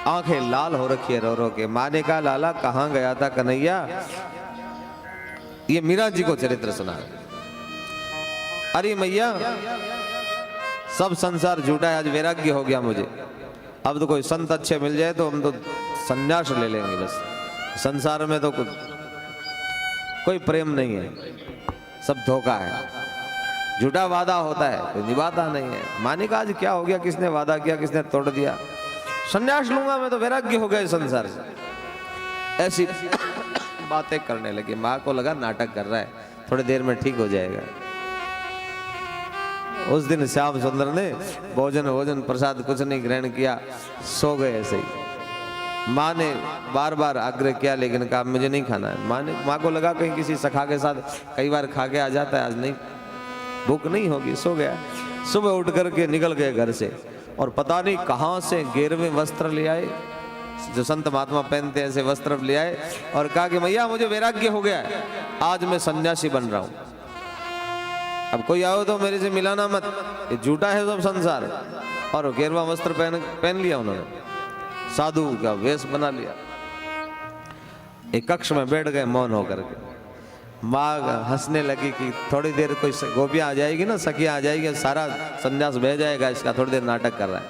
आंखें लाल हो रखी है रो रो के। माँ ने कहा लाला कहाँ गया था कन्हैया? ये मीरा जी को चरित्र सुना। अरे मैया सब संसार झूठा है, आज वैराग्य हो गया मुझे। अब तो कोई संत अच्छे मिल जाए तो हम तो संन्यास ले लेंगे बस। संसार में तो कोई प्रेम नहीं है, सब धोखा है, झूठा वादा होता है, कोई निभाता नहीं है। माँ ने कहा आज क्या हो गया, किसने वादा किया, किसने तोड़ दिया? संन्यास लूंगा मैं तो वैराग्य हो गया संसार से। ऐसी बातें करने लगी। माँ को लगा नाटक कर रहा है, थोड़ी देर में ठीक हो जाएगा। उस दिन श्याम सुंदर ने भोजन प्रसाद कुछ नहीं ग्रहण किया, सो गए ऐसे ही। माँ ने बार बार आग्रह किया लेकिन कहा मुझे नहीं खाना है। माँ को लगा कहीं किसी सखा के साथ कई बार खा के आ जाता है, आज नहीं भूख नहीं होगी, सो गया। सुबह उठ करके निकल गए घर से और पता नहीं कहाँ से गेरवे वस्त्र ले आए, जो संत महात्मा पहनते हैं ऐसे वस्त्र ले आए और कहा कि मैया मुझे वैराग्य हो गया है, आज मैं सन्यासी बन रहा हूँ। अब कोई आओ तो मेरे से मिलाना मत, ये झूठा है सब संसार। और गेरवा वस्त्र पहन लिया उन्होंने, साधु का वेश बना लिया। एक कक्ष में बैठ गए मौन होकर के। माँ हंसने लगी कि थोड़ी देर कोई गोपियां आ जाएगी ना, सखियां आ जाएगी, सारा संन्यास बह जाएगा इसका, थोड़ी देर नाटक कर रहा है।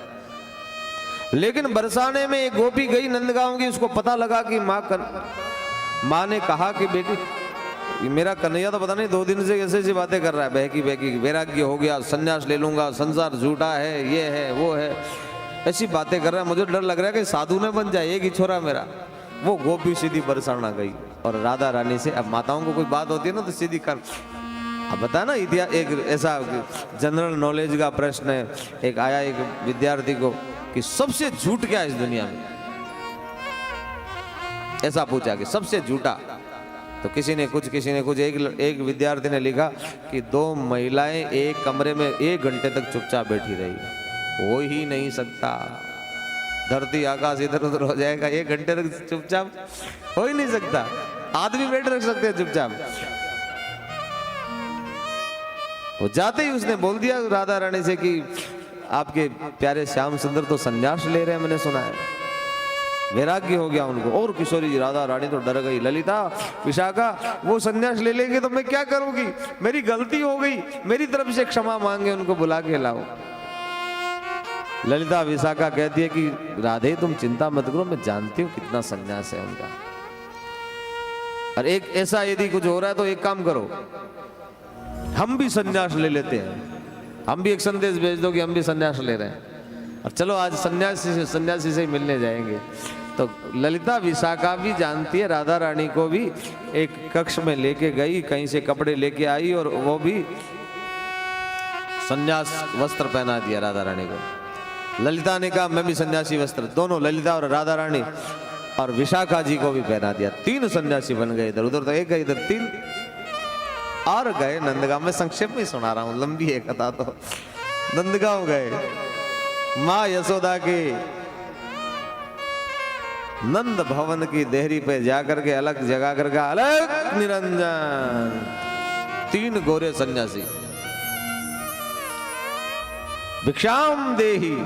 लेकिन बरसाने में एक गोपी गई नंदगांव की, उसको पता लगा कि माँ ने कहा कि बेटी मेरा कन्हैया तो पता नहीं 2 दिन से ऐसी बातें कर रहा है, बहकी वैराग्य हो गया, संन्यास ले लूंगा, संसार झूठा है, ये है वो है, ऐसी बातें कर रहा है। मुझे डर लग रहा है कि साधु न बन जाए, एक ही छोरा मेरा। वो गोपी सीधी बरसाना गई और राधा रानी से, अब माताओं को कोई बात होती है ना तो सीधी कर। अब बता ना इतिहास, एक ऐसा जनरल नॉलेज का प्रश्न है, एक आया एक विद्यार्थी को कि सबसे झूठ क्या है इस दुनिया में, ऐसा पूछा कि सबसे झूठा। तो किसी ने कुछ एक विद्यार्थी ने लिखा कि 2 महिलाएं एक कमरे में 1 घंटे तक चुपचाप बैठी रही, हो ही नहीं सकता। धरती आकाश इधर उधर हो जाएगा, 1 घंटे तक चुपचाप हो ही नहीं सकता। आदमी बैठ रख सकते हैं चुपचाप। वो जाते ही उसने बोल दिया राधा रानी से कि आपके प्यारे श्याम सुंदर तो संन्यास ले रहे हैं, मैंने सुना है, वैराग्य हो गया उनको। और किशोरी जी राधा रानी तो डर गई। ललिता विशाखा वो संन्यास ले लेंगे तो मैं क्या करूंगी, मेरी गलती हो गई, मेरी तरफ से क्षमा मांगे, उनको बुला के लाओ। ललिता विशाखा कहती है कि राधे तुम चिंता मत करो, मैं जानती हूँ कितना संन्यास है उनका। और एक ऐसा यदि कुछ हो रहा है तो एक काम करो, हम भी संन्यास ले लेते हैं, हम भी एक संदेश भेज दो कि हम भी संन्यास ले रहे हैं और चलो आज सन्यासी से मिलने जाएंगे। तो ललिता विशाखा भी जानती है, राधा रानी को भी एक कक्ष में लेके गई, कहीं से कपड़े लेके आई और वो भी सन्यास वस्त्र पहना दिया राधा रानी को। ललिता ने कहा मैं भी सन्यासी वस्त्र, दोनों ललिता और राधा रानी और विशाखा जी को भी पहना दिया। 3 सन्यासी बन गए, इधर उधर तो एक गए, इधर 3 और गए नंदगांव में। संक्षेप में सुना रहा हूं, लंबी है कथा तो। नंदगांव गए, माँ यशोदा के नंद भवन की देहरी पे जाकर के अलग जगा करके अलग निरंजन 3 गोरे सन्यासी, भिक्षाम देही।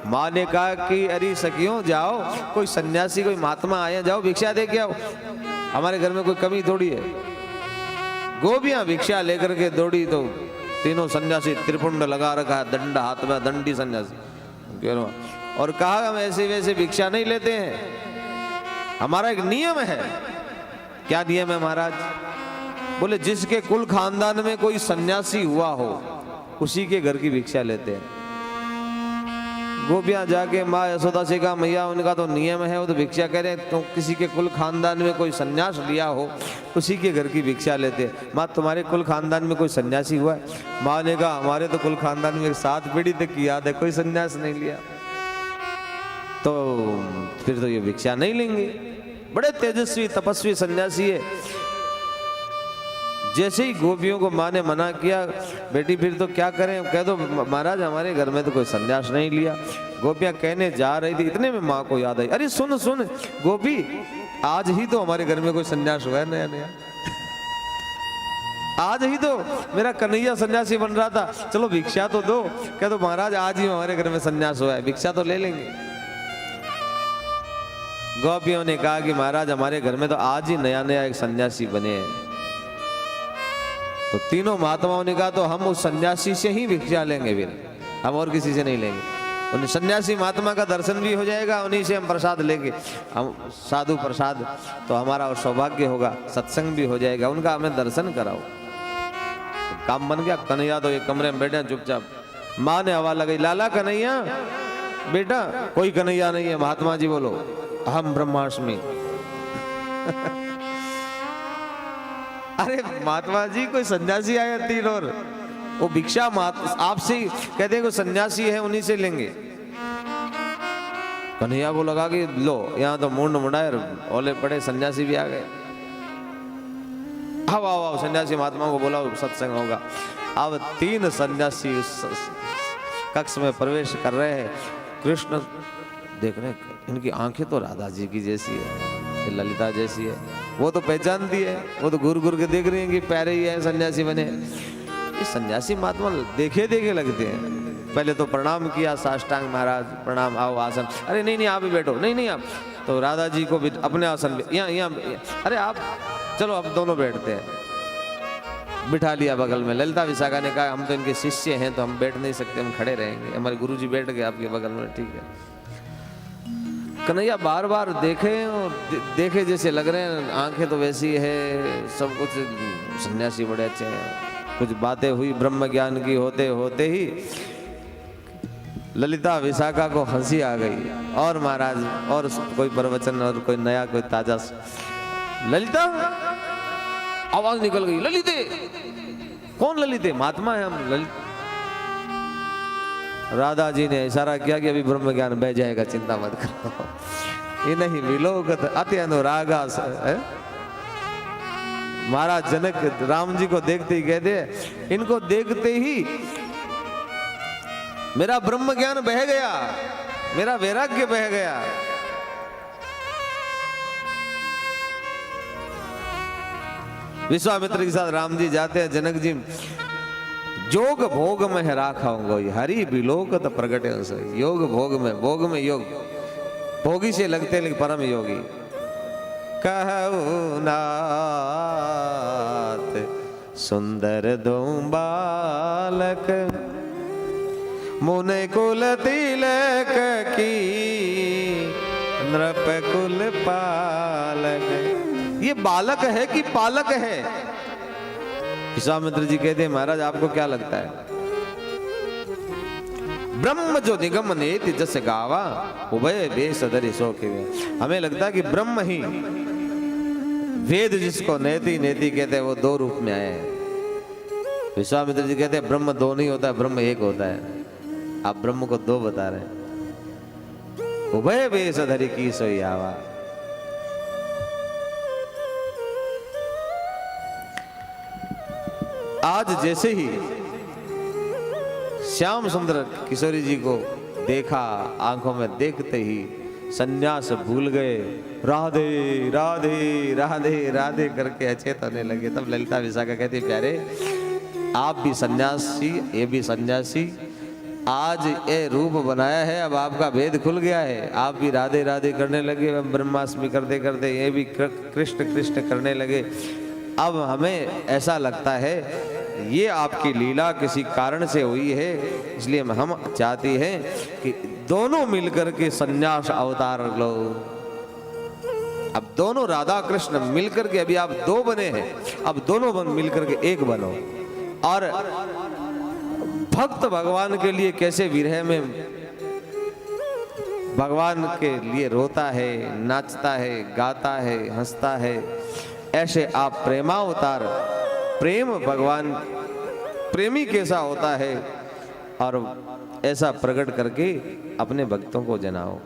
माँ ने कहा कि अरे सखियों जाओ, कोई सन्यासी कोई महात्मा आए, जाओ भिक्षा दे के आओ, हमारे घर में कोई कमी थोड़ी है। गोपियां भिक्षा लेकर के दौड़ी तो 3 सन्यासी, त्रिपुंड लगा रखा है, दंड हाथ में, दंडी सन्यासी। और कहा हम ऐसे वैसे भिक्षा नहीं लेते हैं, हमारा एक नियम है। क्या नियम है महाराज? बोले जिसके कुल खानदान में कोई सन्यासी हुआ हो उसी के घर की भिक्षा लेते हैं। गोपियां जाके माँ यशोदा से कहा मैया उनका तो नियम है, वो तो भिक्षा कह रहे हैं, तो किसी के कुल खानदान में कोई सन्यास लिया हो उसी के घर की भिक्षा लेते हैं। माँ तुम्हारे कुल खानदान में कोई सन्यासी हुआ है? माँ ने कहा हमारे तो कुल खानदान में 7 पीढ़ी तक की याद है, कोई सन्यास नहीं लिया, तो फिर तो ये भिक्षा नहीं लेंगे। बड़े तेजस्वी तपस्वी सन्यासी है। जैसे ही गोपियों को माँ ने मना किया, बेटी फिर तो क्या करें, कह दो महाराज हमारे घर में तो कोई सन्यास नहीं लिया। गोपियां कहने जा रही थी, इतने में माँ को याद आई, अरे सुन सुन गोपी, आज ही तो हमारे घर में कोई सन्यास हुआ है नया नया, आज ही तो मेरा कन्हैया सन्यासी बन रहा था, चलो भिक्षा तो दो। कह दो महाराज आज ही हमारे घर में सन्यास हुआ है, भिक्षा तो ले लेंगे। गोपियों ने कहा कि महाराज हमारे घर में तो आज ही नया नया एक सन्यासी बने हैं। तो तीनों महात्माओं ने कहा तो हम उस सन्यासी से ही भिक्षा लेंगे, फिर हम और किसी से नहीं लेंगे। उन सन्यासी महात्मा का दर्शन भी हो जाएगा, उन्हीं से हम प्रसाद लेंगे, हम साधु प्रसाद, तो हमारा और सौभाग्य होगा, सत्संग भी हो जाएगा, उनका हमें दर्शन कराओ। तो काम बन गया। कन्हैया तो एक कमरे में बैठे चुपचाप। माँ ने आवाज लगाई, लाला कन्हैया, बेटा कोई कन्हैया नहीं है, महात्मा जी बोलो, अहम ब्रह्मास्मि। अरे महात्मा जी कोई सन्यासी आया तीन और वो भिक्षा आपसे कहते हैं कोई सन्यासी है उन्हीं से लेंगे। कन्हैया को लगा कि लो यहाँ तो मुंड मुंडाए ओले पड़े, सन्यासी भी आ गए। आओ आओ आओ, सन्यासी महात्मा को बोला सत्संग होगा। अब तीन सन्यासी उस कक्ष में प्रवेश कर रहे हैं। कृष्ण देख रहे, इनकी आंखें तो राधा जी की जैसी है, ललिता जैसी है, वो तो पहचानती है, वो तो घूर घूर के देख रही है कि प्यारे ही है, सन्यासी बने। ये सन्यासी महात्मा देखे देखे लगते हैं। पहले तो प्रणाम किया, साष्टांग महाराज प्रणाम, आओ आसन। अरे नहीं नहीं आप भी बैठो, नहीं नहीं आप, तो राधा जी को भी अपने आसन यहाँ यहाँ, अरे आप चलो अब दोनों बैठते हैं, बिठा लिया बगल में। ललिता विशाखा ने कहा हम तो इनके शिष्य हैं तो हम बैठ नहीं सकते, हम खड़े रहेंगे, हमारे गुरुजी बैठ गए आपके बगल में, ठीक है। कन्हैया बार बार देखे और देखे जैसे लग रहे हैं, आंखें तो वैसी है, सब कुछ सन्यासी बड़े अच्छे हैं। कुछ बातें हुई ब्रह्म ज्ञान की, होते होते ही ललिता विशाखा को हंसी आ गई। और महाराज और कोई प्रवचन और कोई नया कोई ताजा, ललिता आवाज निकल गई, ललिते। कौन ललिते? महात्मा है हम, ललित। राधा जी ने इशारा किया कि अभी ब्रह्म ज्ञान बह जाएगा, चिंता मत करो। ये नहीं विलोकत अति अनुरागा। महाराज जनक राम जी को देखते ही कहते, इनको देखते ही मेरा ब्रह्म ज्ञान बह गया, मेरा वैराग्य बह गया। विश्वामित्र के साथ राम जी जाते हैं, जनक जी जोग भोग में राखाऊंगा, हरि बिलोकत प्रगट। योग भोग में योग, भोगी से लगते हैं लेकिन परम योगी। कहु नाथ सुंदर दो बालक, मुने कुल तिलक की नृप कुल पालक। ये बालक है कि पालक है? विश्वामित्र जी कहते हैं महाराज आपको क्या लगता है? ब्रह्म जो निगम नेति जस गावा, उभय वेश धरि सो खिवे। हमें लगता है कि ब्रह्म ही, वेद जिसको नेति नेति कहते हैं, वो दो रूप में आए हैं। विश्वामित्र जी कहते हैं ब्रह्म दो नहीं होता है, ब्रह्म एक होता है। आप ब्रह्म को दो बता रहे हैं। उभय वेश धरि की सोई आवा। आज जैसे ही श्याम सुंदर किशोरी जी को देखा, आंखों में देखते ही सन्यास भूल गए, राधे राधे राधे राधे करके अचेत होने लगे। तब ललिता विशाखा कहती प्यारे आप भी सन्यासी, ये भी सन्यासी, आज ये रूप बनाया है, अब आपका भेद खुल गया है, आप भी राधे राधे करने लगे, ब्रह्मास्मि करते करते ये भी कृष्ण कृष्ण करने लगे। अब हमें ऐसा लगता है ये आपकी लीला किसी कारण से हुई है, इसलिए हम चाहते हैं कि दोनों मिलकर के सन्यास अवतार लो। अब दोनों राधा कृष्ण मिलकर के, अभी आप दो बने हैं, अब दोनों मिलकर के एक बनो। और भक्त भगवान के लिए कैसे विरह में भगवान के लिए रोता है, नाचता है, गाता है, हंसता है, ऐसे आप प्रेमावतार, प्रेम भगवान प्रेमी कैसा होता है और ऐसा प्रकट करके अपने भक्तों को जनाओ।